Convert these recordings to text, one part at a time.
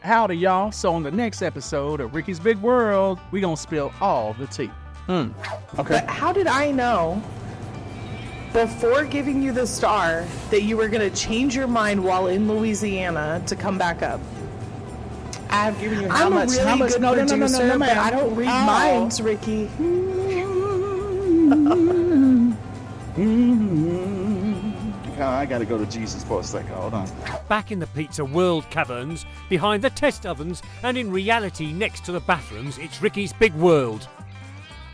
Howdy, y'all. So on the next episode of Ricky's Big World, we gonna spill all the tea. Okay. But how did I know before giving you the star that you were going to change your mind while in Louisiana to come back up? I've given you I'm a really good producer, no, but I don't read minds, Ricky. I gotta go to Jesus for a second. Hold on. Back in the pizza world caverns, behind the test ovens, and in reality next to the bathrooms, it's Ricky's Big World.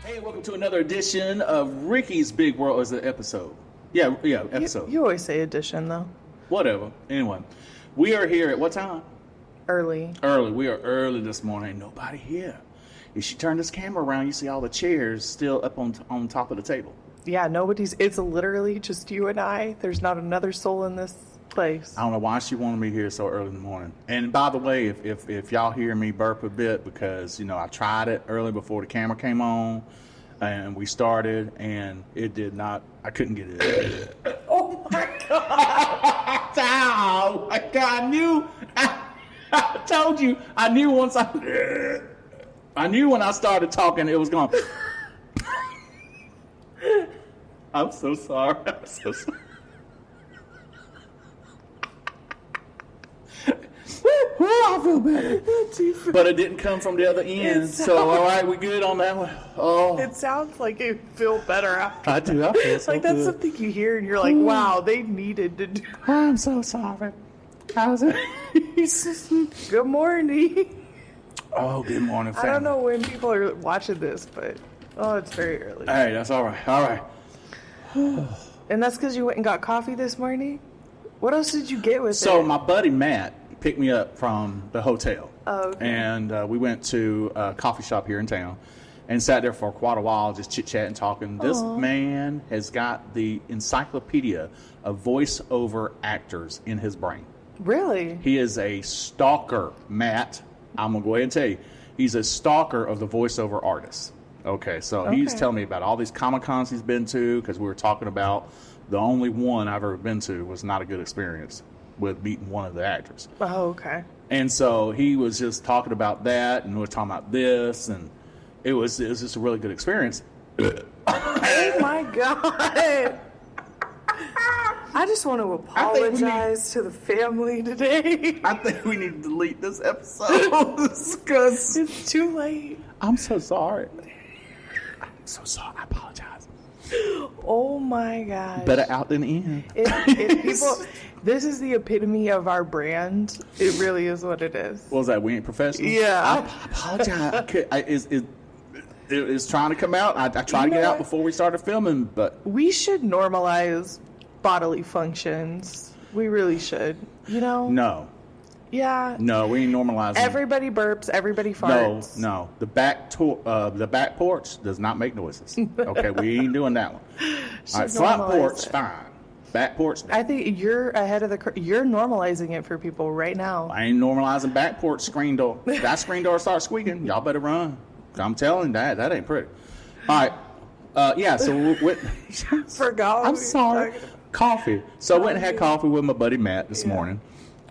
Hey, welcome to another edition of Ricky's Big World. Is it episode? Yeah, episode. You always say edition, though. Whatever. Anyway, we are here at what time? Early. We are early this morning. Ain't nobody here. If you turn this camera around, you see all the chairs still up on top of the table. Yeah, nobody's. It's literally just you and I. There's not another soul in this place. I don't know why she wanted me here so early in the morning. And by the way, if y'all hear me burp a bit, because I tried it early before the camera came on, and we started, and it did not. I couldn't get it. Oh my god! Oh my god! I knew. I told you. I knew once I knew when I started talking, it was going. I'm so sorry. I'm so sorry. I feel better. But it didn't come from the other end. So, all right, we good on that one? Oh. It sounds like you feel better after. I do. I feel so like that's good. something you hear and you're like, wow, they needed to do. I'm so sorry. How's it? Good morning. Oh, good morning, family. I don't know when people are watching this, but it's very early. All right, that's all right. All right. And that's because you went and got coffee this morning? What else did you get with it? So my buddy Matt picked me up from the hotel. Oh, okay. And we went to a coffee shop here in town and sat there for quite a while, just chit-chatting, talking. This man has got the encyclopedia of voiceover actors in his brain. Really? He is a stalker, Matt. I'm going to go ahead and tell you. He's a stalker of the voiceover artists. Okay, so he's telling me about all these Comic-Cons he's been to, because we were talking about the only one I've ever been to was not a good experience with meeting one of the actors. Oh, okay. And so he was just talking about that, and we were talking about this, and it was just a really good experience. Oh, my God. I just want to apologize to the family today. I think we need to delete this episode because it's too late. I'm so sorry. I'm so sorry. I apologize. Oh my gosh. Better out than in. If people, this is the epitome of our brand. It really is what it is. What was that? We ain't professional? Yeah. I apologize. It's trying to come out. I tried to get out before we started filming, but we should normalize bodily functions. We really should. No. Yeah. No, we ain't normalizing. Everybody burps. Everybody farts. No. The back porch does not make noises. Okay, we ain't doing that one. All right, front porch, fine. Back porch. I think you're ahead of you're normalizing it for people right now. I ain't normalizing back porch screen door. If that screen door starts squeaking, y'all better run. I'm telling you that ain't pretty. All right. Yeah, so forgot. I'm sorry. Coffee. So I went and had coffee with my buddy Matt this morning.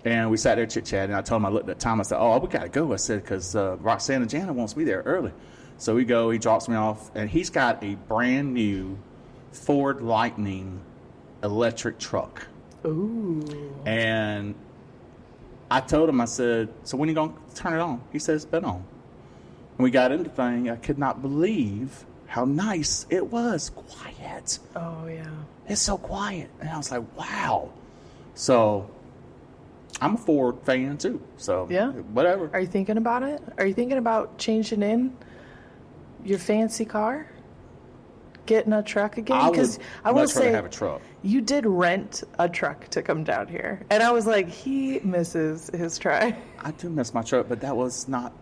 And we sat there chit-chatting. I told him, I looked at the time. I said, we got to go. I said, because Roxanne and Jana wants me there early. So we go. He drops me off. And he's got a brand new Ford Lightning electric truck. Ooh. And I told him, I said, so when are you going to turn it on? He said, it's been on. And we got into the thing. I could not believe how nice it was. Quiet. Oh, yeah. It's so quiet. And I was like, wow. So I'm a Ford fan too, so whatever. Are you thinking about it? Are you thinking about changing in your fancy car? Getting a truck again? Because I will say, have a truck. You did rent a truck to come down here, and I was like, he misses his truck. I do miss my truck, but that was not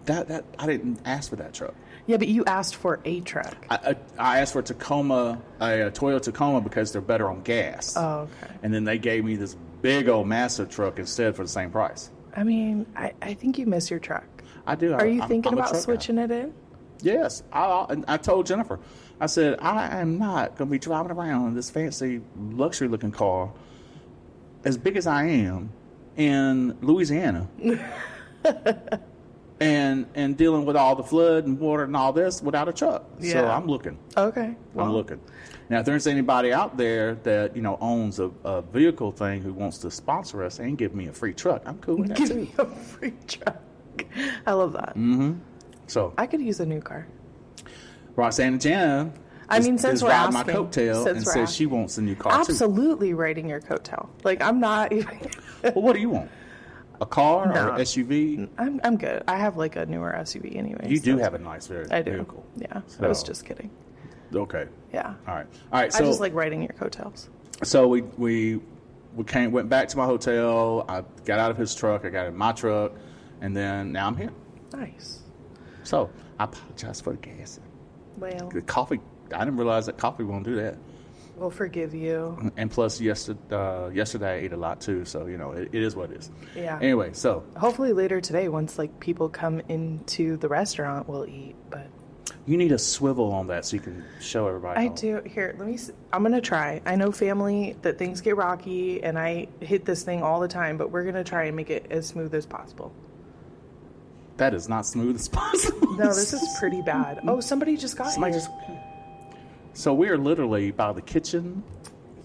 that I didn't ask for that truck. Yeah, but you asked for a truck. I asked for a Toyota Tacoma, because they're better on gas. Oh, okay. And then they gave me this big old massive truck instead for the same price. I mean, I think you miss your truck. I do. Are you thinking about switching it in? Yes. I told Jennifer, I said, I am not going to be driving around in this fancy luxury looking car as big as I am in Louisiana. and dealing with all the flood and water and all this without a truck. So Yeah. I'm looking. Okay. I'm looking. Now, if there's anybody out there that, owns a vehicle thing who wants to sponsor us and give me a free truck, I'm cool with that Give too. me a free truck. I love that. So I could use a new car. Roxanne and Jana Since we're riding my asking, coattail and says she wants a new car too. Absolutely riding your coattail. Like, I'm not even. Well, what do you want? A car No. or an SUV? I'm good. I have like a newer SUV anyway. You so do have a nice I do. vehicle. Yeah. I was So- just kidding. Okay. Yeah. All right. I So just like riding your coattails. So we went back to my hotel. I got out of his truck. I got in my truck, and then now I'm here. Nice. So I apologize for the gas. Well, The coffee. I didn't realize that coffee won't do that. we'll forgive you. And plus, yesterday I ate a lot too. So it is what it is. Yeah. Anyway, so Hopefully later today, once like people come into the restaurant, we'll eat. But you need a swivel on that so you can show everybody. I all. do. Here, let me. I'm gonna try. I know family that things get rocky, and I hit this thing all the time. But we're gonna try and make it as smooth as possible. That is not smooth as possible. No, this is pretty bad. Oh, somebody just got Somebody here. just. So we are literally by the kitchen.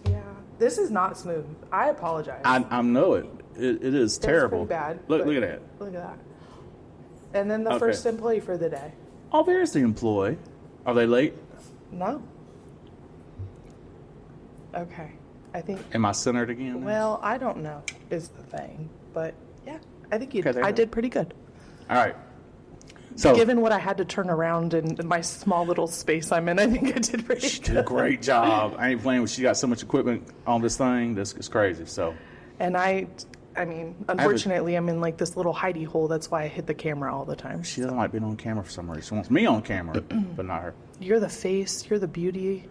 Yeah, this is not smooth. I apologize. I know it. It is That's terrible. pretty bad. Look but at that. Look at that. And then the Okay. first employee for the day. Oh, there's the employee. Are they late? No. Okay. I think. Am I centered again? Well, I don't know is the thing, but yeah, I think Okay, there I you go. did pretty good. All right. So Given what I had to turn around in my small little space I'm in, I think I did pretty she good. did a great job. I ain't playing with. She got so much equipment on this thing. This is crazy. So And I mean, unfortunately, I'm in like this little hidey hole. That's why I hit the camera all the time. she doesn't like being on camera for some reason. She wants me on camera, but not her. You're the face. You're the beauty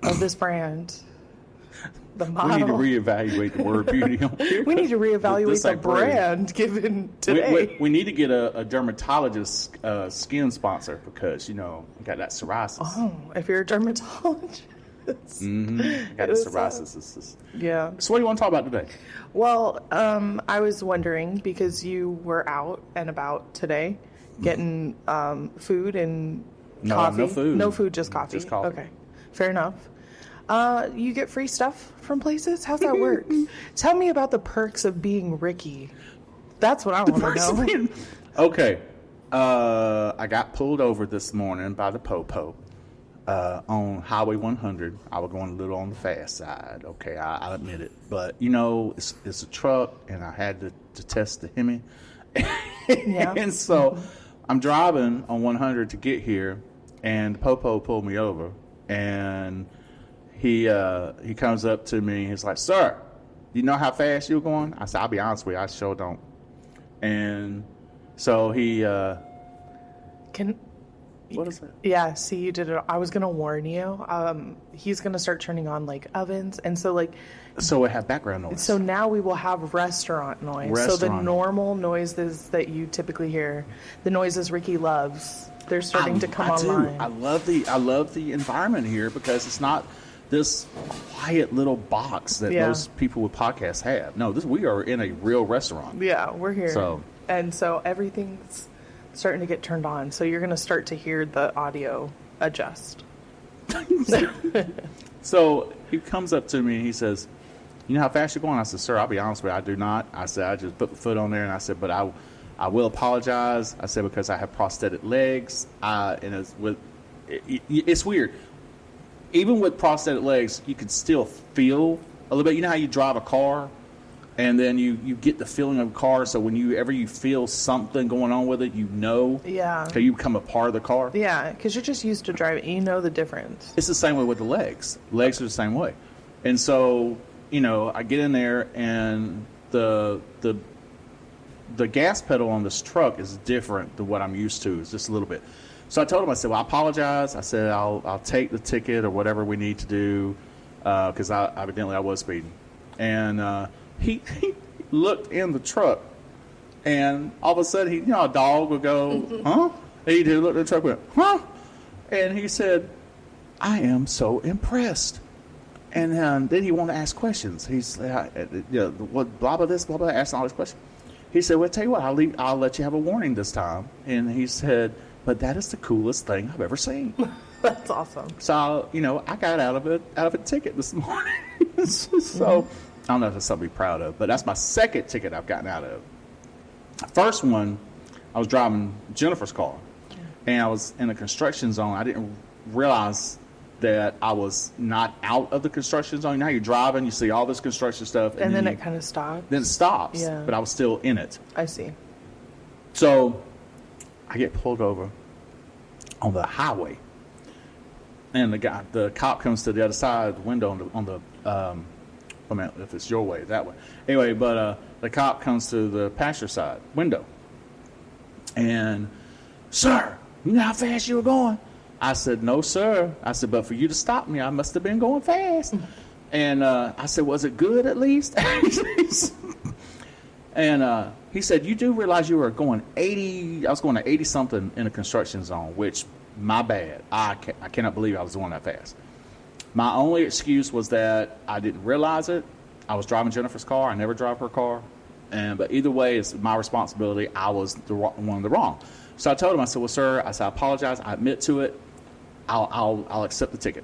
of this brand. The We model. need to reevaluate the word beauty on here. We need to reevaluate This the ain't pretty. brand given today. We need to get a dermatologist skin sponsor because we got that psoriasis. Oh, if you're a dermatologist. Got the It is, psoriasis. Yeah. So what do you want to talk about today? Well, I was wondering because you were out and about today getting food and No, coffee. no food. No food, just coffee. Just coffee. Okay. Fair enough. You get free stuff from places? How's that work? Tell me about the perks of being Ricky. That's what I want to know. Okay. I got pulled over this morning by the Popo on Highway 100. I was going a little on the fast side. Okay, I'll admit it. But, it's a truck, and I had to test the Hemi. Yeah. And so I'm driving on 100 to get here, and the Popo pulled me over. And he comes up to me. He's like, "Sir, you know how fast you're going?" I said, "I'll be honest with you, I sure don't." And so he, what is that? Yeah, see, you did it. I was going to warn you. He's going to start turning on like ovens. And so So it had background noise. So now we will have restaurant noise. So the Restaurant. normal noises that you typically hear, the noises Ricky loves, they're starting to come online. I love the environment here because it's not this quiet little box that Yeah. most people with podcasts have. No, we are in a real restaurant. Yeah, we're here. So- And so everything's starting to get turned on. So you're going to start to hear the audio adjust. So he comes up to me and he says, "You know how fast you're going?" I said, "Sir, I'll be honest with you, I do not." I said, "I just put my foot on there," and I said, "But I will apologize." I said, "Because I have prosthetic legs, and it's weird. Even with prosthetic legs, you can still feel a little bit. You know how you drive a car, and then you get the feeling of a car. So whenever you feel something going on with it, Yeah. so you become a part of the car. Yeah, because you're just used to driving. You know the difference. It's the same way with the legs. Legs are the same way. And so, I get in there and the gas pedal on this truck is different than what I'm used to. It's just a little bit. So I told him, I said, "Well, I apologize." I said, I'll take the ticket or whatever we need to do because evidently I was speeding. And he looked in the truck and all of a sudden, a dog would go, "Huh?" And he looked at the truck and went, "Huh?" And he said, "I am so impressed. And then he wanted to ask questions. He's what blah blah this blah blah, asking all these questions. He said, "Well, tell you what, I'll let you have a warning this time." And he said, "But that is the coolest thing I've ever seen." That's awesome. So I got out of a ticket this morning. So I don't know if that's something to be proud of, but that's my second ticket I've gotten out of. First one, I was driving Jennifer's car, and I was in a construction zone. I didn't realize that I was not out of the construction zone. Now you're driving, you see all this construction stuff. And then it kind of stops. Then it stops, Yeah. but I was still in it. I see. So I get pulled over on the highway, and the cop comes to the other side of the window on the I mean, if it's your way, that way. Anyway, but the cop comes to the passenger side window, and, "Sir, you know how fast you were going?" I said, "No, sir." I said, "But for you to stop me, I must have been going fast." And I said, "Was it good at least?" And he said, "You do realize you were going 80, I was going to 80 something in a construction zone," which, my bad. I cannot believe I was going that fast. My only excuse was that I didn't realize it. I was driving Jennifer's car. I never drive her car. But either way, it's my responsibility. I was the one in the wrong. So I told him, I said, "Well, sir," I said, "I apologize. I admit to it. I'll accept the ticket."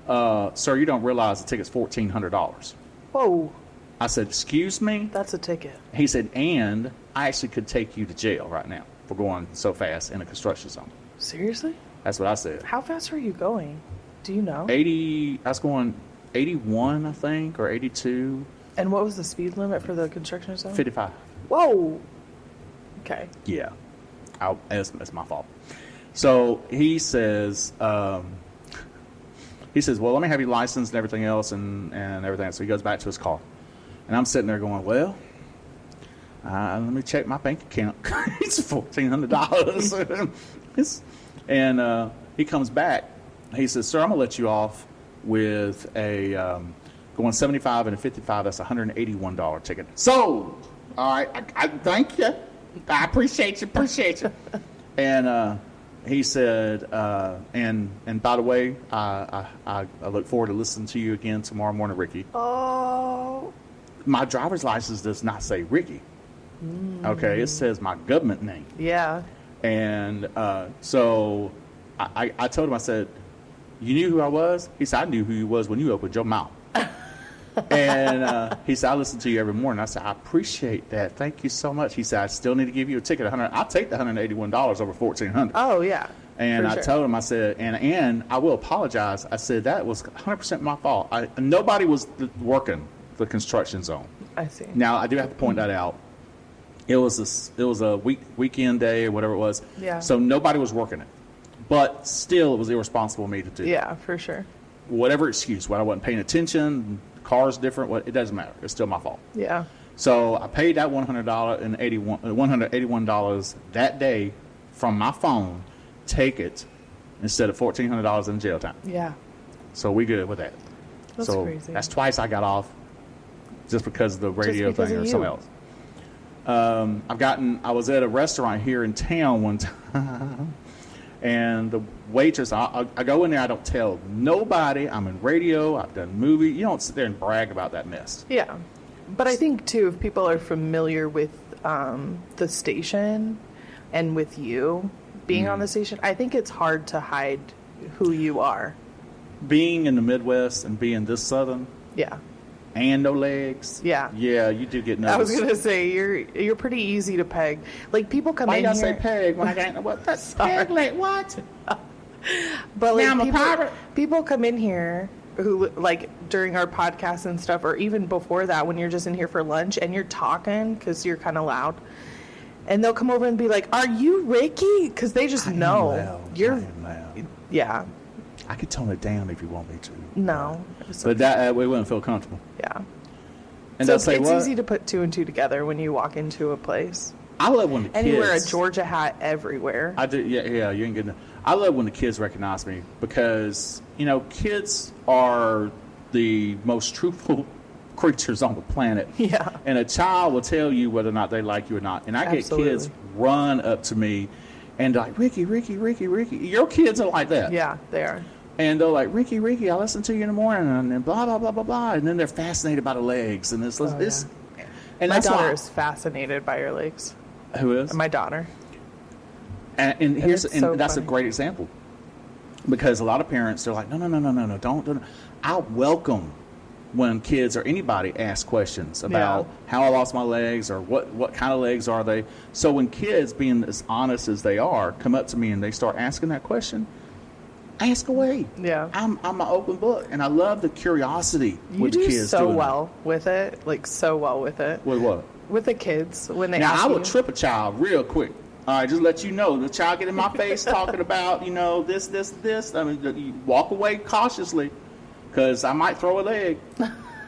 "Sir, you don't realize the ticket's $1,400. Whoa, I said, "Excuse me?" that's a ticket. He said, "And I actually could take you to jail right now for going so fast in a construction zone." Seriously? That's what I said. How fast were you going? Do you know? 80, I was going 81, I think, or 82. And what was the speed limit for the construction zone? 55. Whoa. Okay. Yeah. It's my fault. So he says, "Well, let me have your license and everything else and everything." So he goes back to his car. And I'm sitting there going, "Well, let me check my bank account." It's $1,400. And he comes back. He says, "Sir, I'm going to let you off with a going 75 and a 55. That's a $181 ticket." So, all right, I thank you. I appreciate you. And he said, and by the way, I look forward to listening to you again tomorrow morning, Ricky. Oh. My driver's license does not say Ricky. Okay, it says my government name. Yeah. And so I told him, I said, "You knew who I was?" He said, "I knew who you was when you opened your mouth." And he said, "I listen to you every morning." I said, "I appreciate that. Thank you so much." He said, "I still need to give you a ticket. I'll take the $181 over $1,400. Oh, yeah. And I told him, I said, and I will apologize. I said, that was 100% my fault. Nobody was working the construction zone. I see. Now, I do have to point that out. It was a weekend day or whatever it was. Yeah. So nobody was working it. But still, it was irresponsible of me to do. Yeah, for sure. Whatever excuse, why I wasn't paying attention, car's different, it doesn't matter. It's still my fault. Yeah. So I paid that $181 that day from my phone, take it, instead of $1,400 in jail time. Yeah. So we good with that. That's crazy. That's twice I got off just because of the radio because thing of or you. something else. I was at a restaurant here in town one time, and the waitress, I go in there, I don't tell nobody. I'm in radio, I've done movie. You don't sit there and brag about that mess. Yeah. But I think, too, if people are familiar with the station and with you being on the station, I think it's hard to hide who you are. Being in the Midwest and being this southern Yeah. and no legs. Yeah. Yeah, you do get nervous. I was gonna say you're pretty easy to peg. Like people come Why in you here. gotta say peg when I can't? What? That's peg like what? But like Now I'm a pirate. people come in here who like during our podcast and stuff, or even before that, when you're just in here for lunch and you're talking because you're kind of loud, and they'll come over and be like, "Are you Ricky?" Because they just know you're. I am loud. Yeah. I could tone it down if you want me to. No. But that we wouldn't feel comfortable. Yeah. And So they'll say, it's what? easy to put two and two together when you walk into a place. I love when the kids. And you wear a Georgia hat everywhere. I do. Yeah. You ain't getting it. I love when the kids recognize me because kids are the most truthful creatures on the planet. Yeah. And a child will tell you whether or not they like you or not. And I Absolutely. get kids run up to me and like, Ricky. Your kids are like that. Yeah, they are. And they're like, Ricky, I listen to you in the morning, and blah, blah, blah, blah, blah. And then they're fascinated by the legs. And and My that's daughter why, is fascinated by your legs. Who is? My daughter. And here's it's so that's a funny. great example. Because a lot of parents, they're like, no, don't. I welcome when kids or anybody ask questions about how I lost my legs or what kind of legs are they. So when kids, being as honest as they are, come up to me and they start asking that question, ask away. Yeah. I'm an open book, and I love the curiosity You with the do kids. so doing well with it. Like, so well with it. With what? With the kids, when they Now, ask I you. would trip a child real quick. All right, just let you know. The child get in my face talking about, this. I mean, you walk away cautiously, because I might throw a leg.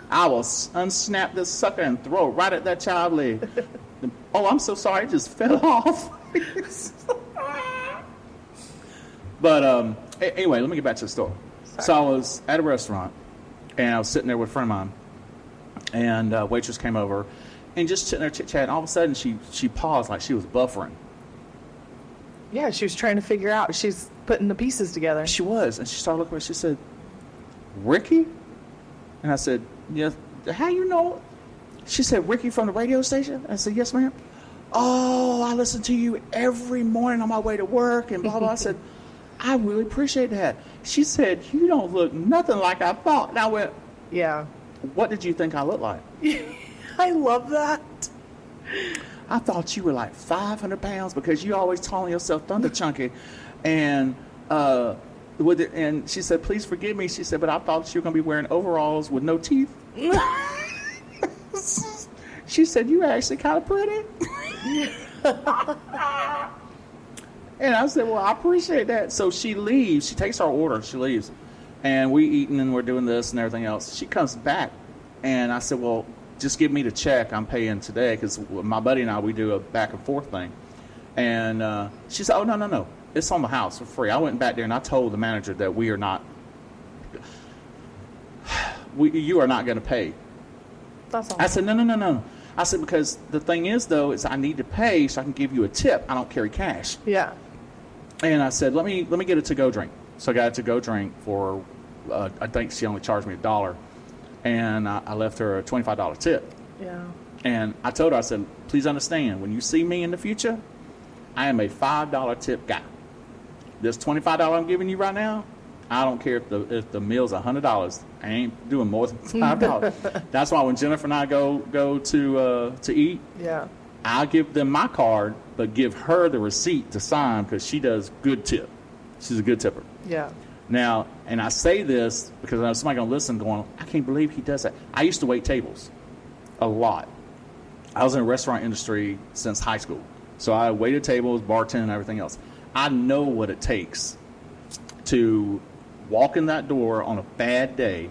I will unsnap this sucker and throw it right at that child leg. Oh, I'm so sorry. It just fell off. But anyway, let me get back to the story. Sorry. So I was at a restaurant, and I was sitting there with a friend of mine, and a waitress came over, and just sitting there chit-chatting. All of a sudden, she paused like she was buffering. Yeah, she was trying to figure out. She's putting the pieces together. She was, and she started looking at me. She said, Ricky? And I said, yes. How you know? She said, Ricky from the radio station? I said, yes, ma'am. Oh, I listen to you every morning on my way to work and blah, blah. I said, I really appreciate that. She said, you don't look nothing like I thought. And I went, Yeah. what did you think I looked like? I love that. I thought you were like 500 pounds because you always calling yourself Thunder Chunky. And and she said, please forgive me. She said, but I thought you were going to be wearing overalls with no teeth. She said, you actually kind of pretty. And I said, well, I appreciate that. So she leaves. She takes our order. She leaves. And we eating and we're doing this and everything else. She comes back. And I said, well, just give me the check I'm paying today, because my buddy and I, we do a back and forth thing. And she said, oh, no. It's on the house for free. I went back there and I told the manager that you are not going to pay. That's all. I said, no. I said, because the thing is, though, is I need to pay so I can give you a tip. I don't carry cash. Yeah. And I said, let me get a to-go drink. So I got a to-go drink for, I think she only charged me $1. And I left her a $25 tip. Yeah. And I told her, I said, please understand, when you see me in the future, I am a $5 tip guy. This $25 I'm giving you right now, I don't care if the meal's $100. I ain't doing more than $5. That's why when Jennifer and I go to eat, Yeah. I give them my card, but give her the receipt to sign, because she does good tip. She's a good tipper. Yeah. Now, and I say this because I know somebody going to listen going, I can't believe he does that. I used to wait tables a lot. I was in the restaurant industry since high school. So I waited tables, bartending, and everything else. I know what it takes to walk in that door on a bad day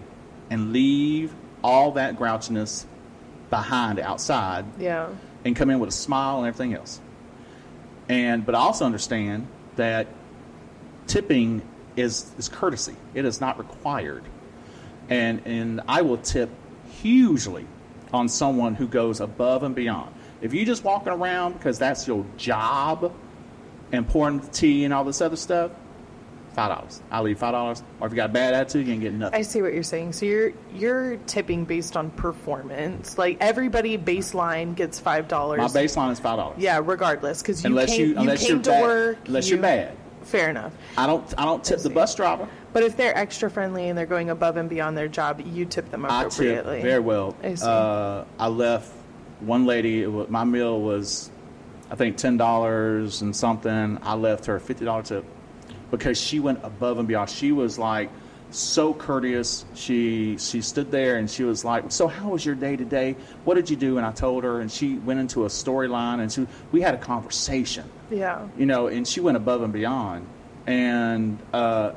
and leave all that grouchiness behind outside Yeah. and come in with a smile and everything else. But I also understand that tipping is courtesy. It is not required. And I will tip hugely on someone who goes above and beyond. If you just walking around because that's your job and pouring the tea and all this other stuff, $5. I'll leave $5. Or if you got a bad attitude, you ain't getting nothing. I see what you're saying. So you're tipping based on performance. Like, everybody baseline gets $5. My baseline is $5. Yeah, regardless, because you Unless came you're to bad. work. Unless you're bad. Fair enough. I don't tip the bus driver. But if they're extra friendly and they're going above and beyond their job, you tip them I tip appropriately. very well. I see. I left one lady. My meal was, I think, $10 and something. I left her a $50 tip because she went above and beyond. She was like so courteous. She stood there and she was like, "So how was your day today? What did you do?" And I told her, and she went into a storyline, and we had a conversation. Yeah. And she went above and beyond. And I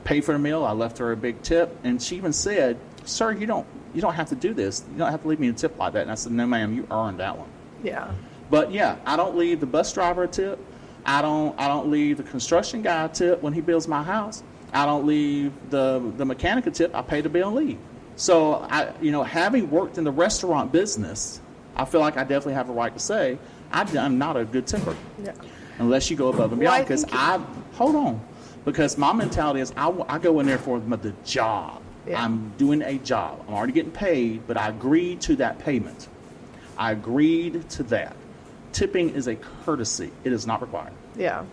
paid for the meal. I left her a big tip, and she even said, "Sir, you don't have to do this. You don't have to leave me a tip like that." And I said, "No, ma'am, you earned that one." Yeah. But yeah, I don't leave the bus driver a tip. I don't leave the construction guy a tip when he builds my house. I don't leave the mechanic a tip. I pay the bill and leave. So having worked in the restaurant business, I feel like I definitely have a right to say I'm not a good tipper. Yeah. Unless you go above and Well, beyond, because hold on, Because my mentality is I go in there for the job. Yeah. I'm doing a job. I'm already getting paid, but I agreed to that payment. I agreed to that. Tipping is a courtesy. It is not required. Yeah.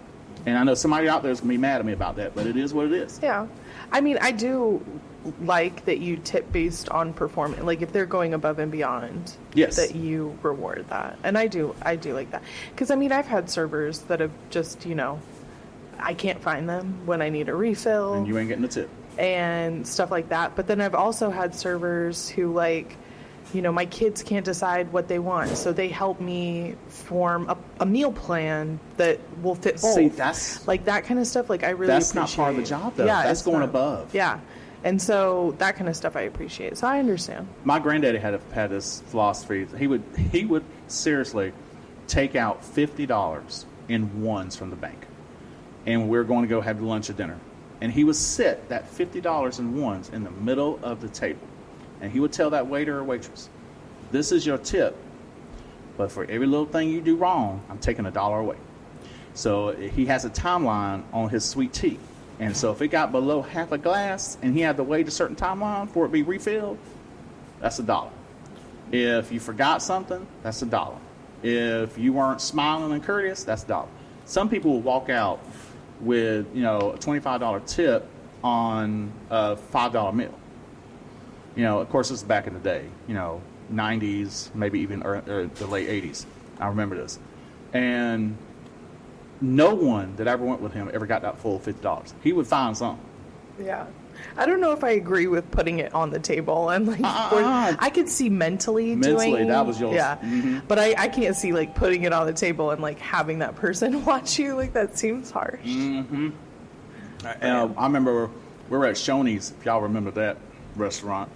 And I know somebody out there is going to be mad at me about that, but it is what it is. Yeah. I mean, I do like that you tip based on performance. Like if they're going above and beyond, Yes. that you reward that. And I do like that. Because I mean, I've had servers that have just, I can't find them when I need a refill. And you ain't getting the tip. And stuff like that. But then I've also had servers who my kids can't decide what they want, so they help me form a meal plan that will fit both. See, that's like that kind of stuff. Like I really that's appreciate. not part of the job, though. Yeah, That's it's going not. above. Yeah, and so that kind of stuff I appreciate. So I understand. My granddaddy had this philosophy. He would seriously take out $50 in ones from the bank, and we're going to go have lunch or dinner, and he would sit that $50 in ones in the middle of the table. And he would tell that waiter or waitress, this is your tip, but for every little thing you do wrong, I'm taking $1 away. So he has a timeline on his sweet tea. And so if it got below half a glass and he had to wait a certain timeline for it to be refilled, that's $1. If you forgot something, that's $1. If you weren't smiling and courteous, that's $1. Some people will walk out with, a $25 tip on a $5 meal. Of course, this is back in the day, 90s, maybe even the late 80s. I remember this. And no one that ever went with him ever got that full $50. He would find something. Yeah. I don't know if I agree with putting it on the table and I could see mentally doing. That was yours. Yeah. Mm-hmm. But I can't see putting it on the table and having that person watch you. That seems harsh. Mm-hmm. I remember we were at Shoney's, if y'all remember that restaurant.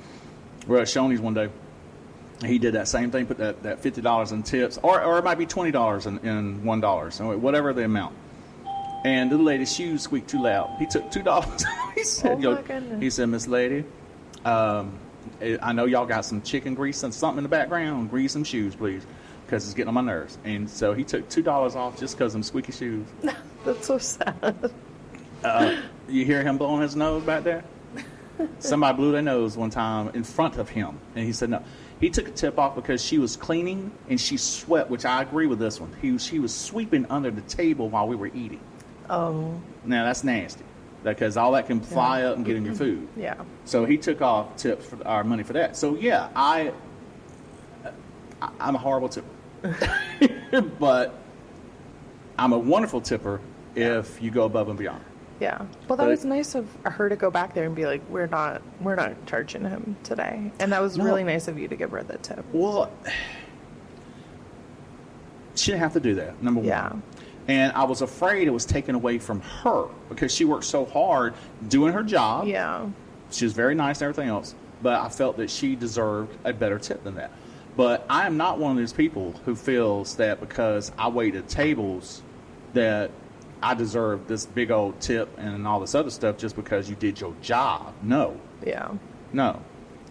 We were at Shoney's one day. He did that same thing, put that $50 in tips, or it might be $20 in $1, so whatever the amount. And the lady's shoes squeaked too loud. He took $2. He said, Oh my goodness. He said, Miss Lady, I know y'all got some chicken grease and something in the background. Grease some shoes, please, because it's getting on my nerves. And so he took $2 off just because of them squeaky shoes. That's so sad. You hear him blowing his nose back there? Somebody blew their nose one time in front of him, and he said no. He took a tip off because she was cleaning and she swept, which I agree with this one. She was sweeping under the table while we were eating. Oh. Now that's nasty because all that can fly up and get in your food. Yeah. So he took off tips for our money for that. So yeah, I'm a horrible tipper, but I'm a wonderful tipper if you go above and beyond. Yeah. Well, that was nice of her to go back there and be like, we're not charging him today. And that was really nice of you to give her the tip. Well, she didn't have to do that, number one. Yeah. And I was afraid it was taken away from her because she worked so hard doing her job. Yeah. She was very nice and everything else. But I felt that she deserved a better tip than that. But I am not one of those people who feels that because I waited tables that I deserve this big old tip and all this other stuff just because you did your job. No. Yeah. No.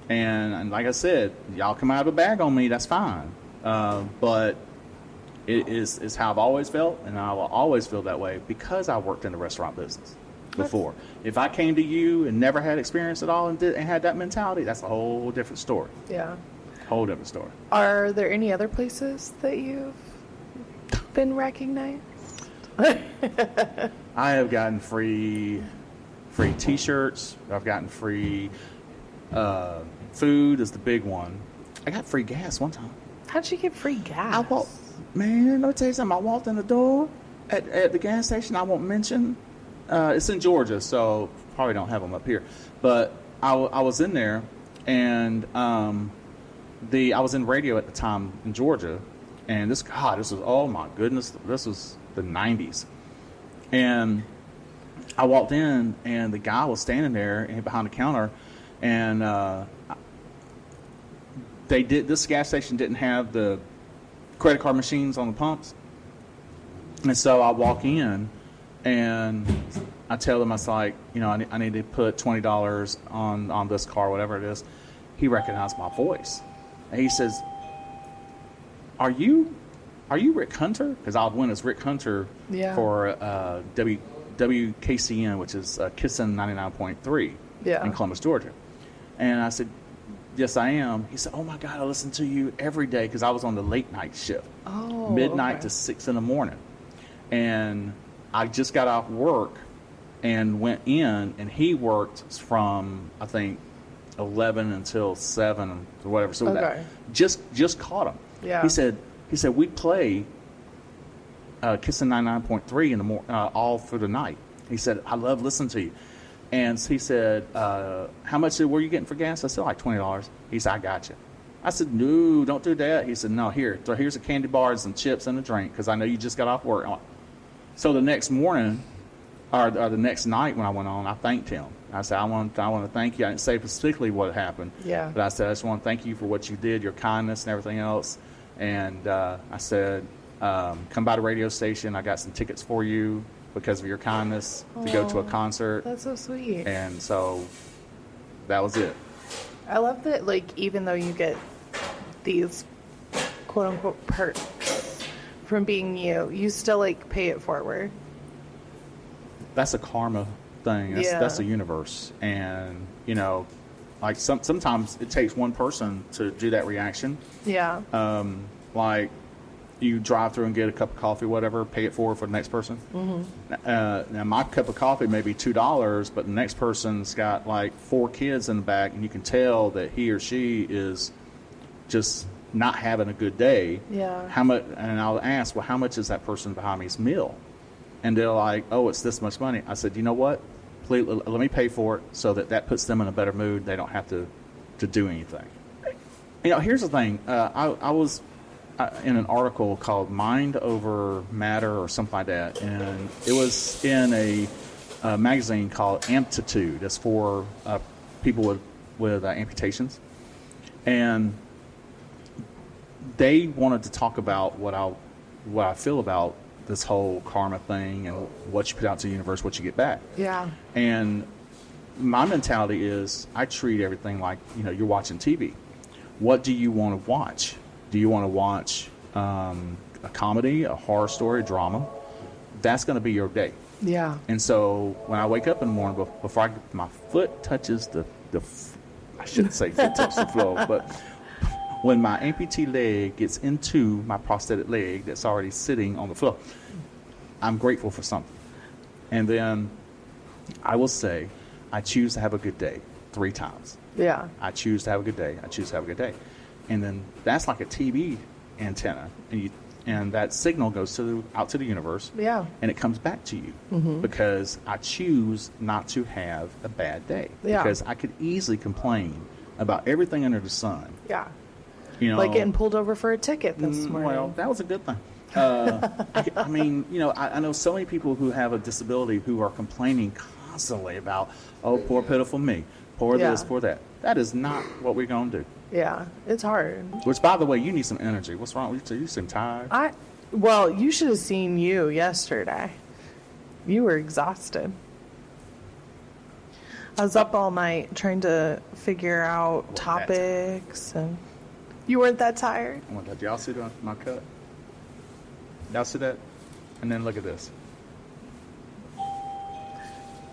And like I said, y'all come out of a bag on me, that's fine. But it is how I've always felt, and I will always feel that way because I worked in the restaurant business before. If I came to you and never had experience at all and had that mentality, that's a whole different story. Yeah. Whole different story. Are there any other places that you've been recognized? I have gotten free T-shirts. I've gotten free food is the big one. I got free gas one time. How'd you get free gas? Man, let me tell you something. I walked in the door at the gas station. I won't mention. It's in Georgia, so probably don't have them up here. But I was in there, and I was in radio at the time in Georgia, and this was, oh my goodness, this was the 90s. And I walked in, and the guy was standing there behind the counter, and this gas station didn't have the credit card machines on the pumps. And so I walk in, and I tell them, I was like, I need to put $20 on this car, whatever it is. He recognized my voice. And he says, Are you Rick Hunter? Because I went as Rick Hunter for WKCN, which is Kissin 99.3 in Columbus, Georgia. And I said, yes, I am. He said, oh, my God, I listen to you every day because I was on the late night shift, midnight to 6 in the morning. And I just got off work and went in, and he worked from, I think, 11 until 7 or whatever. So that just caught him. Yeah. He said we play Kissin 99.3 in the all through the night. He said, I love listening to you. And he said, how much were you getting for gas? I said, like $20. He said, I got you. I said, no, don't do that. He said, no, here's a candy bar and some chips and a drink because I know you just got off work. So the next morning, or the next night when I went on, I thanked him. I said, I want to thank you. I didn't say specifically what happened. Yeah. But I said, I just want to thank you for what you did, your kindness and everything else. And I said, come by the radio station. I got some tickets for you because of your kindness to go to a concert. That's so sweet. And so that was it. I love that, like, even though you get these quote-unquote perks from being you still, like, pay it forward. That's a karma thing. That's the universe. And, you know, like sometimes it takes one person to do that reaction. Yeah. Like you drive through and get a cup of coffee, whatever, pay it forward for the next person. Now my cup of coffee may be $2, but the next person's got like 4 kids in the back, and you can tell that he or she is just not having a good day. Yeah. How much? And I'll ask, well, how much is that person behind me's meal? And they're like, oh, it's this much money. I said, you know what? Please let me pay for it so that puts them in a better mood. They don't have to do anything. You know, here's the thing. I was in an article called Mind Over Matter or something like that, and it was in a magazine called Amplitude. That's for people with amputations. And they wanted to talk about what I feel about this whole karma thing and what you put out to the universe, what you get back. Yeah. And my mentality is I treat everything like, you know, you're watching TV. What do you want to watch? Do you want to watch a comedy, a horror story, a drama? That's going to be your day. Yeah. And so when I wake up in the morning, before my foot touches I shouldn't say foot touches the floor, but when my amputee leg gets into my prosthetic leg that's already sitting on the floor, I'm grateful for something. And then I will say, I choose to have a good day 3 times. Yeah. I choose to have a good day. I choose to have a good day. And then that's like a TV antenna. And that signal goes out to the universe. Yeah. And it comes back to you. Because I choose not to have a bad day. Yeah. Because I could easily complain about everything under the sun. Yeah. You know, like getting pulled over for a ticket this morning. Well, that was a good thing. I mean, you know, I know so many people who have a disability who are complaining constantly about, oh, poor pitiful me, poor this, poor that. That is not what we're going to do. Yeah, it's hard. Which, by the way, you need some energy. What's wrong with you? You seem tired. Well, you should have seen you yesterday. You were exhausted. I was up all night trying to figure out topics and... You weren't that tired? Did y'all see my cut? Y'all see that? And then look at this.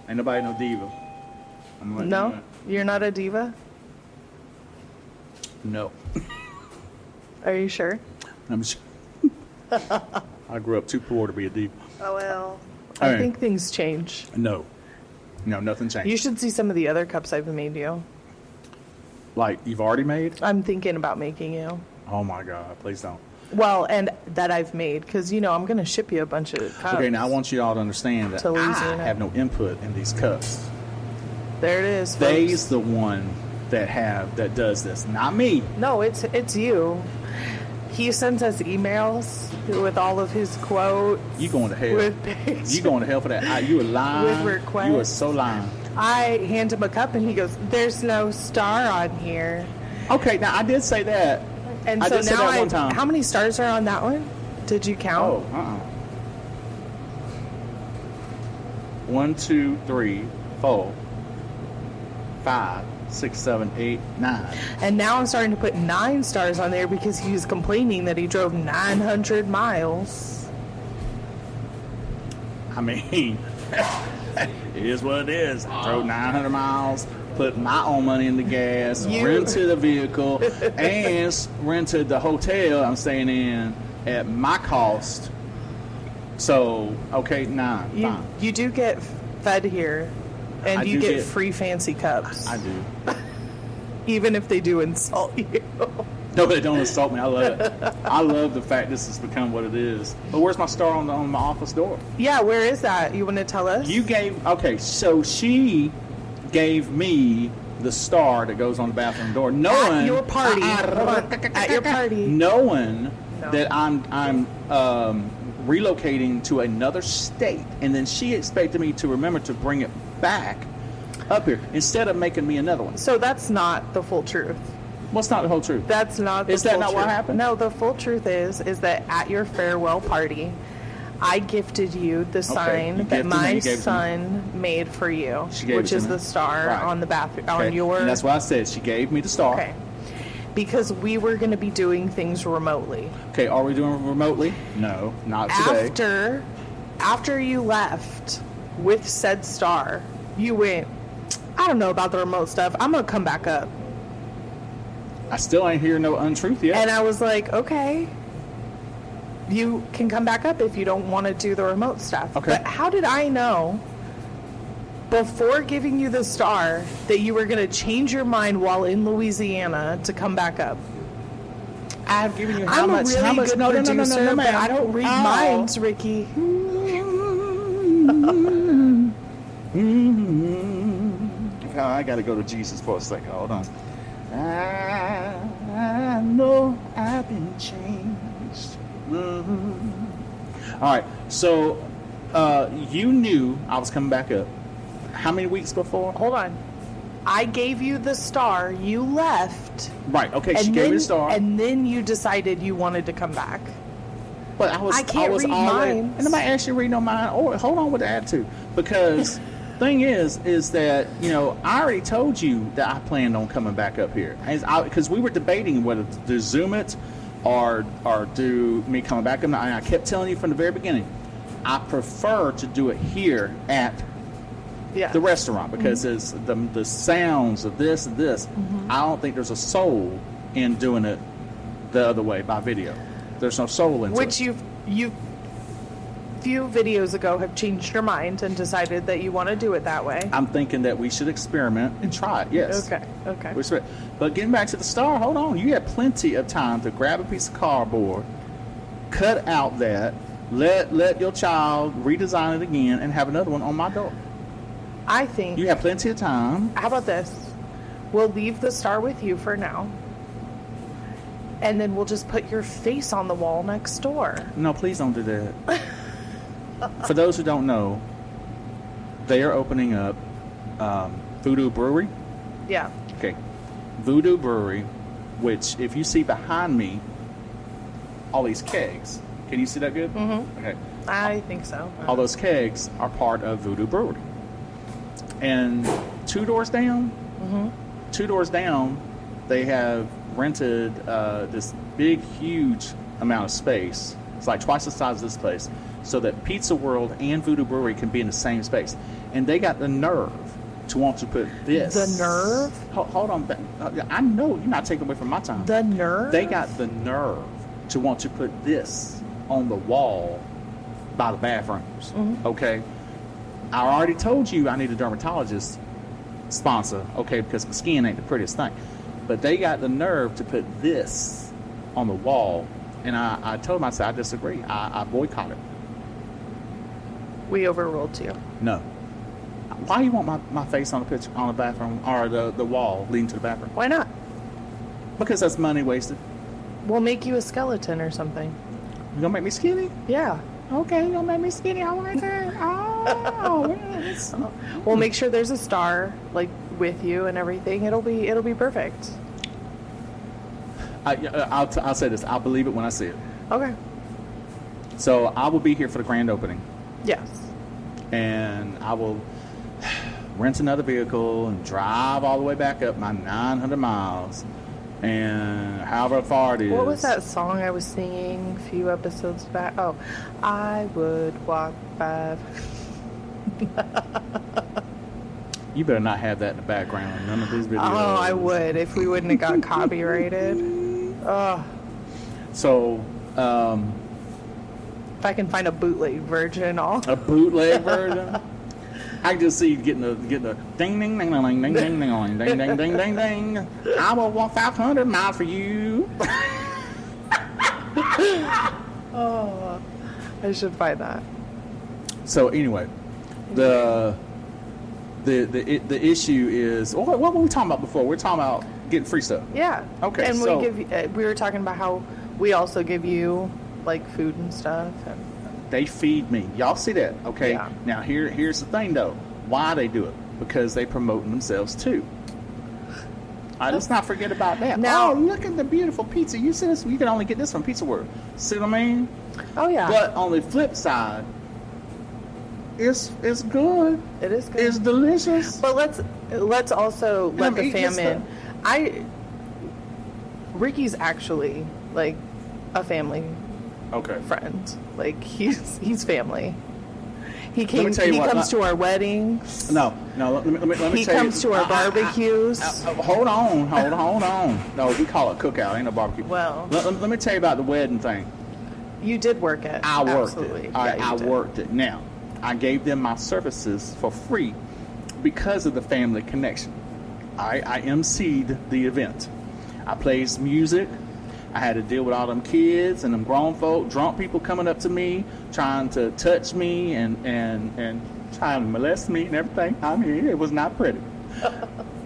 Ain't nobody no diva. No? You're not a diva? No. Are you sure? I'm sure. I grew up too poor to be a diva. Oh, well. I think things change. No, nothing changed. You should see some of the other cups I've made you. Like you've already made? I'm thinking about making you. Oh my God, please don't. Well, and that I've made, because, you know, I'm going to ship you a bunch of cups. Okay, now I want you all to understand that I have no input in these cups. There it is, folks. They's the one that does this, not me. No, it's you. He sends us emails with all of his quotes. You going to hell. With pictures. You going to hell for that. You are lying. With requests. You are so lying. I hand him a cup and he goes, there's no star on here. Okay, now I did say that. And I so did say now that one time. How many stars are on that one? Did you count? Oh, 1, 2, 3, 4, 5, 6, 7, 8, 9. And now I'm starting to put 9 stars on there because he was complaining that he drove 900 miles. I mean, It is what it is. I drove 900 miles, put my own money in the gas, rented a vehicle, and rented the hotel I'm staying in at my cost. So, okay, fine. You do get fed here, and I you do get get- free fancy cups. I do. Even if they do insult you. No, they don't insult me. I love it. I love the fact this has become what it is. But where's my star on my office door? Yeah, where is that? You want to tell us? So she gave me the star that goes on the bathroom door, knowing At your party. Hold on. At your party. knowing No. that I'm relocating to another state, and then she expected me to remember to bring it back up here instead of making me another one. So that's not the full truth. What's not the whole truth? That's not the Is that full not what truth. happened? No, the full truth is that at your farewell party, I gifted you the sign you that gifted me, my you gave it to me. son made for you, She gave it which to is me. the star Right. on the bathroom Okay, on your. and that's why I said she gave me the star. Okay. Because we were going to be doing things remotely. Okay, are we doing it remotely? No, not today. After you left with said star, you went, I don't know about the remote stuff. I'm going to come back up. I still ain't hearing no untruth yet. And I was like, okay, you can come back up if you don't want to do the remote stuff. Okay. But how did I know before giving you the star that you were going to change your mind while in Louisiana to come back up? I've given you I'm a really good no, producer, no, but ma'am. I don't read Oh. minds, Ricky. I gotta go to Jesus for a second. Hold on. I know I've been changed. All right. So you knew I was coming back up. How many weeks before? Hold on. I gave you the star. You left. Right. Okay. She gave me the star. And then you decided you wanted to come back. But I can't read minds. And nobody asked you to read no mind. Or hold on with the attitude, because thing is that I already told you that I planned on coming back up here, because we were debating whether to Zoom it or do me coming back up. And I kept telling you from the very beginning, I prefer to do it here at the restaurant, because it's the sounds of this and this. I don't think there's a soul in doing it the other way by video. There's no soul in it. Which you few videos ago have changed your mind and decided that you want to do it that way. I'm thinking that we should experiment and try it. Yes. Okay. But getting back to the star, hold on. You had plenty of time to grab a piece of cardboard, cut out that, let your child redesign it again, and have another one on my door. I think. You have plenty of time. How about this? We'll leave the star with you for now. And then we'll just put your face on the wall next door. No, please don't do that. For those who don't know, they are opening up Voodoo Brewery. Yeah. Okay. Voodoo Brewery, which if you see behind me, all these kegs. Can you see that good? Mm-hmm. Okay. I think so. All those kegs are part of Voodoo Brewery. And two doors down, they have rented this big, huge amount of space. It's like twice the size of this place, so that Pizza World and Voodoo Brewery can be in the same space. And they got the nerve to want to put this. The nerve? Hold on. I know you're not taking away from my time. The nerve? They got the nerve to want to put this on the wall by the bathrooms. Okay? I already told you I need a dermatologist sponsor, okay, because my skin ain't the prettiest thing. But they got the nerve to put this on the wall. And I told them, I said, I disagree. I boycott it. We overruled you. No. Why you want my face on the picture on the bathroom or the wall leading to the bathroom? Why not? Because that's money wasted. We'll make you a skeleton or something. You gonna make me skinny? Yeah. Okay, you gonna make me skinny? I like that. Oh, yes. We'll make sure there's a star like with you and everything. It'll be perfect. I'll say this. I'll believe it when I see it. Okay. So I will be here for the grand opening, Yes. and I will rent another vehicle and drive all the way back up my 900 miles, and however far it is. What was that song I was singing a few episodes back? Oh, I would walk 5 You better not have that in the background in none of these videos. Oh, I would if we wouldn't have got copyrighted. Oh, So, if I can find a bootleg version, a bootleg version. I can just see you getting the ding ding ding ding ding ding ding ding ding ding ding ding ding. I will walk 500 miles for you. oh, I should find that. So anyway, the issue is what were we talking about before? We're talking about getting free stuff. Yeah. Okay, And so- we give you, we were talking about how we also give you like food and stuff. And They feed me. Y'all see that? Okay. Yeah. Now here's the thing though. Why they do it? Because they promoting themselves too. All right, let's not forget about that. Now- Oh, look at the beautiful pizza. You see this? You can only get this from Pizza World. See what I mean? oh yeah, But on the flip side, it's good. it is good. It's delicious. But let's also let I'm the eating this famine. Ricky's actually like a family Okay. friend. Like he's family. He Let me came. tell you He what, comes to our weddings. No. Let me He tell you. comes to our barbecues. Hold on. No, we call it cookout. Ain't no barbecue. Well- let me tell you about the wedding thing. You did work it. I worked Absolutely. it. All right, Yeah, you I did. worked it. Now, I gave them my services for free because of the family connection. I emceed the event. I played music. I had to deal with all them kids and them grown folk, drunk people coming up to me, trying to touch me and trying to molest me and everything. I mean, it was not pretty.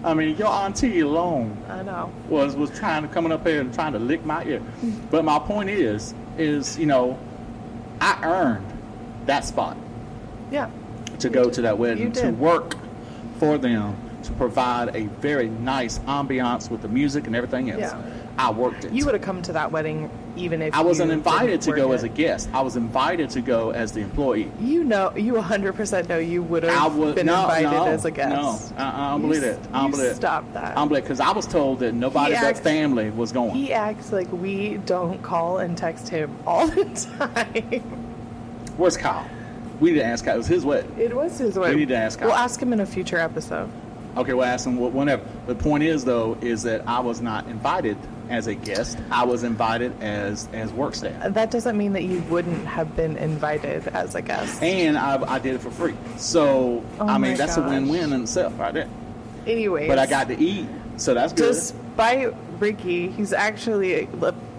I mean, your auntie alone I know. was trying to coming up here and trying to lick my ear. But my point is I earned that spot Yeah. to go to that You wedding, to did. work for them, to provide a very nice ambiance with the music and everything else. Yeah. I worked it. You would have come to that wedding even if I wasn't you invited didn't to work go it. as a guest. I was invited to go as the employee. You know, you 100% know you would I have would been invited as a No, guest. I don't believe it. I don't believe it. Stop that. I don't believe it because I was told that nobody He but acts- family was going. He acts like we don't call and text him all the time. Where's Kyle? We need to ask Kyle. It was his wedding. It was his way. We need to ask Kyle. We'll ask him in a future episode. Okay, we'll ask him whenever. The point is, though, is that I was not invited as a guest. I was invited as work staff. That doesn't mean that you wouldn't have been invited as a guest. And I did it for free. So, Oh I mean, my that's gosh. a win-win in itself right there. Anyways. But I got to eat, so that's good. Despite Ricky, he's actually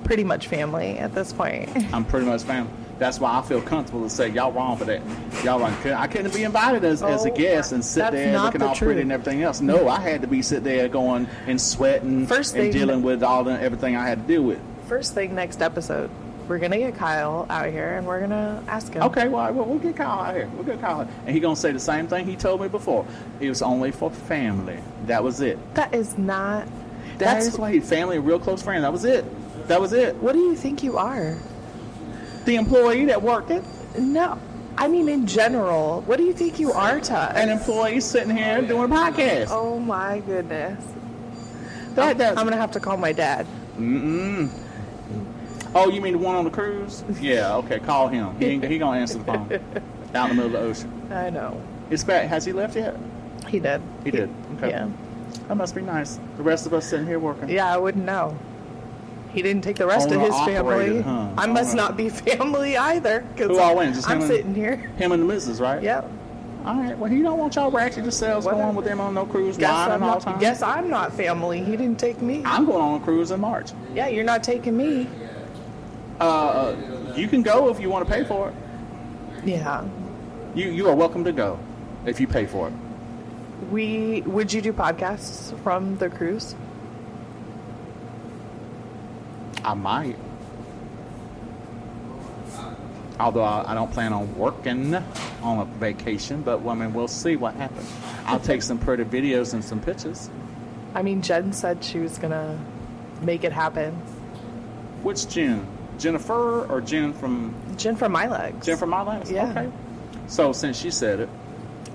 pretty much family at this point. I'm pretty much family. That's why I feel comfortable to say y'all wrong for that. Y'all wrong. I couldn't be invited as a Oh, guest and sit that's there not looking the all pretty truth. and everything else. No, I had to be sit there going and sweating First and thing- dealing with everything I had to deal with. First thing next episode, we're going to get Kyle out here and we're going to ask him. Okay, well, we'll get Kyle out here. We'll get Kyle out. And he gonna say the same thing he told me before. It was only for family. That was it. That is not... That's why family, real close friends. That was it. That was it. What do you think you are? The employee that worked it. No. I mean, in general, what do you think you are to us? An employee sitting here doing a podcast. Oh my goodness. That- I'm going to have to call my dad. Mm-mm. Oh, you mean the one on the cruise? Yeah, okay, call him. He gonna answer the phone. Out in the middle of the ocean. I know. It's bad. Has he left yet? He did. He did. Okay. Yeah. That must be nice. The rest of us sitting here working. Yeah, I wouldn't know. He didn't take the rest of Owner his family. operated, huh? I must Owner- not be family either. 'Cause Who all went? Just I'm him and- sitting here. Him and the missus, right? Yep. All right. Well, he don't want y'all ratchet yourselves Whatever. going with them on no cruise, Guess whining I'm, all not, the time. guess I'm not family. He didn't take me. I'm going on a cruise in March. Yeah, you're not taking me. You can go if you want to pay for it. Yeah. You are welcome to go if you pay for it. Would you do podcasts from the cruise? I might. Although I don't plan on working on a vacation, but I mean, we'll see what happens. I'll take some pretty videos and some pictures. I mean, Jen said she was gonna make it happen. Which Jen? Jennifer or Jen from Jen from My Legs. Jen from My Legs? Yeah. Okay. So since she said it,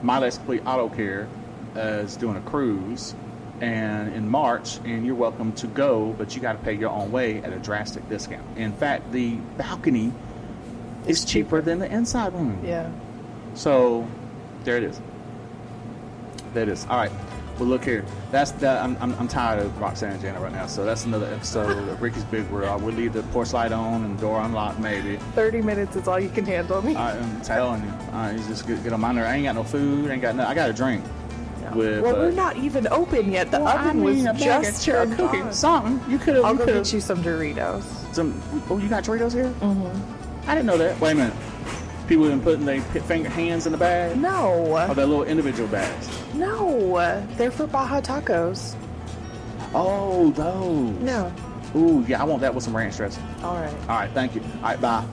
My Legs Complete Auto Care is doing a cruise and in March, and you're welcome to go, but you got to pay your own way at a drastic discount. In fact, the balcony is cheaper than the inside room. Yeah. So There it is. There it is. All right. Well, look here. That's that. I'm tired of Roxanne and Jana right now. So that's another episode of Ricky's Big World. We'll leave the porch light on and the door unlocked, maybe. 30 minutes is all you can handle me. I'm telling you. You just get on my nerve. I ain't got no food. Ain't got nothing. I got a drink. Yeah. With, well, we're not even open yet. The oven was just turned cooking. on. Something. You could have. I'll go get you some Doritos. Oh, you got Doritos here? Mm-hmm. I didn't know that. Wait a minute. People been putting their hands in the bag? No. Oh, they're little individual bags. No. They're for Baja Tacos. Oh, those. No. Ooh, yeah, I want that with some ranch dressing. All right. All right, thank you. All right, bye.